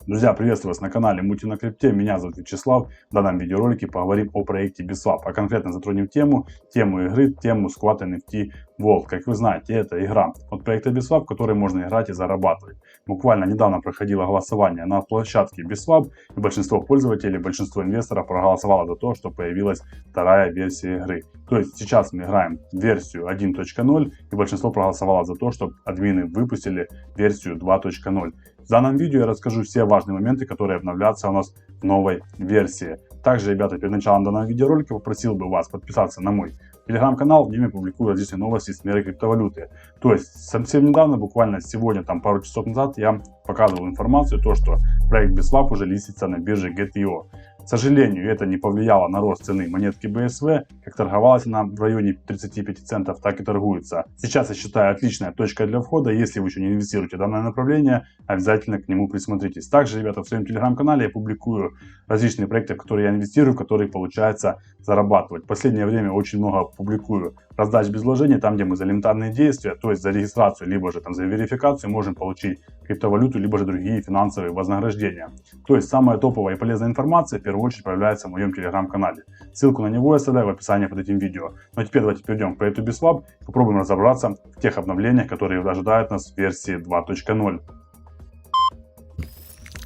Друзья, приветствую вас на канале Мути на крипте. Меня зовут Вячеслав. В данном видеоролике поговорим о проекте Biswap, а конкретно затронем тему игры, тему Squad NFT World. Как вы знаете, это игра от проекта Biswap, в которой можно играть и зарабатывать. Буквально недавно проходило голосование на площадке Biswap, и большинство пользователей, большинство инвесторов проголосовало за то, что появилась вторая версия игры. То есть сейчас мы играем версию 1.0, и большинство проголосовало за то, чтобы админы выпустили версию 2.0. В данном видео я расскажу все важные моменты, которые обновлятся у нас в новой версии. Также, ребята, перед началом данного видеоролика попросил бы вас подписаться на мой телеграм-канал, где я публикую различные новости с мира криптовалюты. То есть совсем недавно, буквально сегодня, пару часов назад, я показывал информацию, что проект Biswap уже листится на бирже Get.io. К сожалению, это не повлияло на рост цены монетки BSV, как торговалась она в районе 35 центов, так и торгуется. Сейчас я считаю отличная точка для входа. Если вы еще не инвестируете в данное направление, обязательно к нему присмотритесь. Также, ребята, в своем телеграм-канале я публикую различные проекты, в которые я инвестирую, в которые получается зарабатывать. В последнее время очень много публикую раздач без вложений, там где мы за элементарные действия, то есть за регистрацию, либо же за верификацию можем получить криптовалюту, либо же другие финансовые вознаграждения. То есть самая топовая и полезная информация в первую очередь появляется в моем телеграм-канале. Ссылку на него я оставляю в описании под этим видео. Ну а теперь давайте перейдем к проекту Biswap и попробуем разобраться в тех обновлениях, которые ожидают нас в версии 2.0.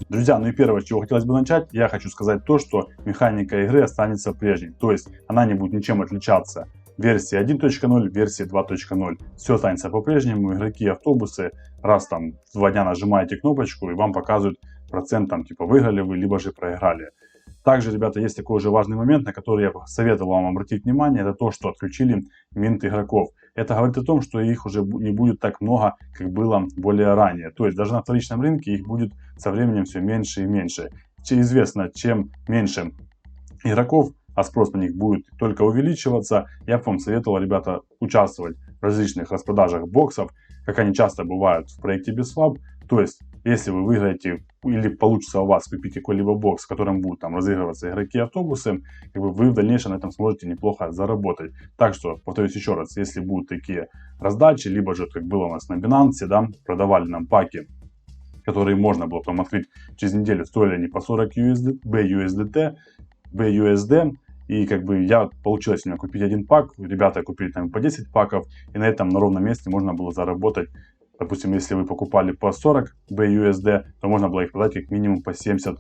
Друзья, ну и первое, с чего хотелось бы начать, я хочу сказать то, что механика игры останется прежней, то есть она не будет ничем отличаться. Версия 1.0, версия 2.0. Все останется по-прежнему. Игроки автобусы, раз там 2 дня нажимаете кнопочку и вам показывают процент, типа выиграли вы, либо же проиграли. Также, ребята, есть такой же важный момент, на который я советовал вам обратить внимание, это то, что отключили минт игроков. Это говорит о том, что их уже не будет так много, как было более ранее. То есть даже на вторичном рынке их будет со временем все меньше и меньше. Известно, чем меньше игроков, а спрос на них будет только увеличиваться, я бы вам советовал, ребята, участвовать в различных распродажах боксов, как они часто бывают в проекте Biswap. То есть, если вы выиграете или получится у вас купить какой-либо бокс, в котором будут разыгрываться игроки автобусы, вы в дальнейшем на этом сможете неплохо заработать. Так что, повторюсь еще раз, если будут такие раздачи, либо же, как было у нас на Binance, да, продавали нам паки, которые можно было потом открыть через неделю, стоили они по 40 BUSD, и получилось у меня купить один пак, ребята купили там по 10 паков, и на этом на ровном месте можно было заработать. Допустим, если вы покупали по 40 BUSD, то можно было их продать как минимум по $70.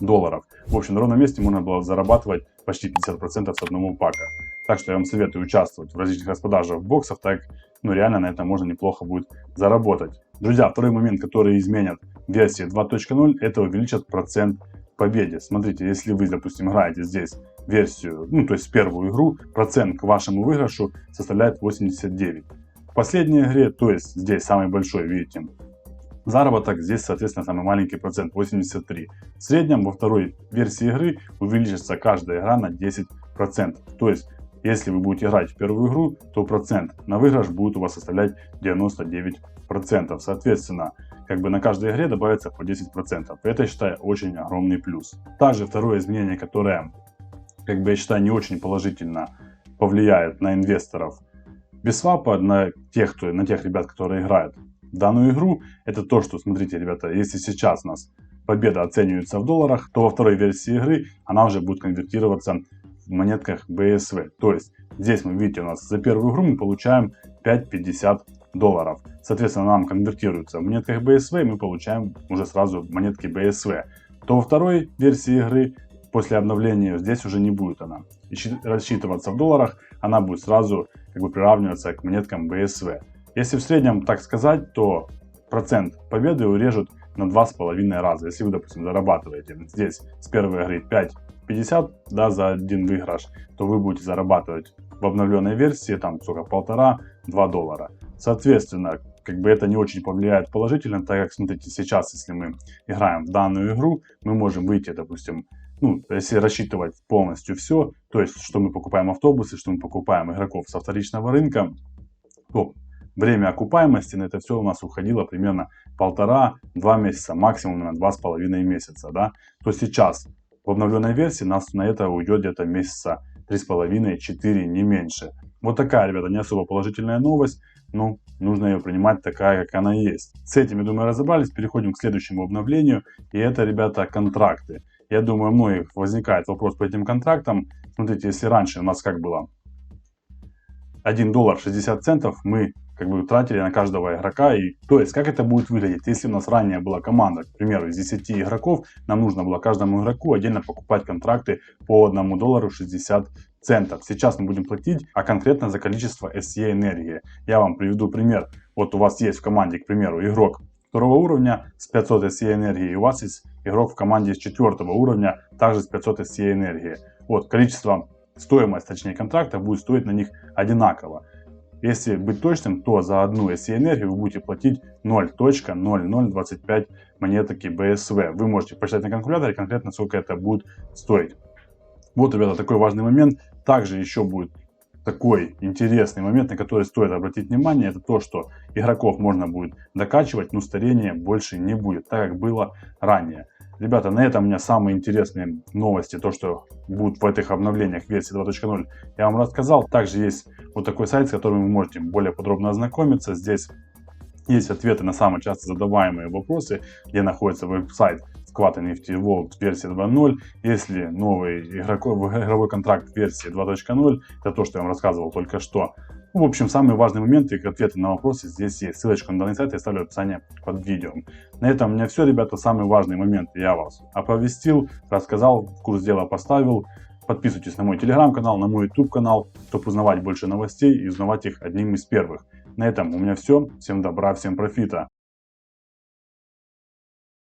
В общем, на ровном месте можно было зарабатывать почти 50% с одного пака. Так что я вам советую участвовать в различных распродажах боксов, так реально на этом можно неплохо будет заработать. Друзья, второй момент, который изменят версии 2.0, это увеличат процент победе. Смотрите, если вы, допустим, играете здесь версию, то есть первую игру, процент к вашему выигрышу составляет 89. В последней игре, то есть здесь самый большой, видите, заработок, здесь, соответственно, самый маленький процент, 83. В среднем во второй версии игры увеличится каждая игра на 10%. То есть, если вы будете играть в первую игру, то процент на выигрыш будет у вас составлять 99%. Соответственно, на каждой игре добавится по 10%. Это, я считаю, очень огромный плюс. Также второе изменение, которое, я считаю, не очень положительно повлияет на инвесторов Biswap, на тех ребят, которые играют в данную игру, это то, что, смотрите, ребята, если сейчас у нас победа оценивается в долларах, то во второй версии игры она уже будет конвертироваться в монетках BSV. То есть здесь мы, видите, у нас за первую игру мы получаем $5.50. Соответственно, нам конвертируется в монетках BSV, и мы получаем уже сразу монетки BSV. То во второй версии игры после обновления здесь уже не будет она рассчитываться в долларах, она будет сразу приравниваться к монеткам BSV. Если в среднем так сказать, то процент победы урежут на 2,5 раза. Если вы, допустим, зарабатываете здесь с первой игры 5.50, да, за один выигрыш, то вы будете зарабатывать в обновленной версии $1,5–2. Соответственно, это не очень повлияет положительно, так как, смотрите, сейчас, если мы играем в данную игру, мы можем выйти, допустим, если рассчитывать полностью все, то есть, что мы покупаем автобусы, что мы покупаем игроков со вторичного рынка, то время окупаемости на это все у нас уходило примерно 1,5–2 месяца, максимум на 2,5 месяца, да. То сейчас в обновленной версии нас на это уйдет где-то месяца 3,5–4, не меньше. Вот такая, ребята, не особо положительная новость. нужно ее принимать такая, как она есть. С этим, я думаю, разобрались. Переходим к следующему обновлению. И это, ребята, контракты. Я думаю, у многих возникает вопрос по этим контрактам. Смотрите, если раньше у нас как было? $1 60 центов мы как бы тратили на каждого игрока. И, то есть, как это будет выглядеть? Если у нас ранее была команда, к примеру, из 10 игроков, нам нужно было каждому игроку отдельно покупать контракты по $1 60 центов. Сейчас мы будем платить, а конкретно за количество SE энергии. Я вам приведу пример. Вот у вас есть в команде, к примеру, игрок 2 уровня с 500 SE энергии, и у вас есть игрок в команде с 4 уровня, также с 500 SE энергии. Вот количество, стоимость, точнее, контракта будет стоить на них одинаково. Если быть точным, то за одну SE энергию вы будете платить 0.0025 монетки BSV. Вы можете посчитать на калькуляторе конкретно, сколько это будет стоить. Вот, ребята, такой важный момент. Также еще будет такой интересный момент, на который стоит обратить внимание. Это то, что игроков можно будет докачивать, но старения больше не будет, так как было ранее. Ребята, на этом у меня самые интересные новости, то, что будут в этих обновлениях версии 2.0, я вам рассказал. Также есть вот такой сайт, с которым вы можете более подробно ознакомиться. Здесь есть ответы на самые часто задаваемые вопросы, где находится веб-сайт Squad NFT World версии 2.0. Если новый игровой контракт версии 2.0, это то, что я вам рассказывал только что. В общем, самые важные моменты и ответы на вопросы здесь есть. Ссылочку на данный сайт я оставлю в описании под видео. На этом у меня все, ребята. Самые важные моменты я вас оповестил, рассказал, в курс дела поставил. Подписывайтесь на мой телеграм-канал, на мой YouTube канал, чтобы узнавать больше новостей и узнавать их одним из первых. На этом у меня все. Всем добра, всем профита.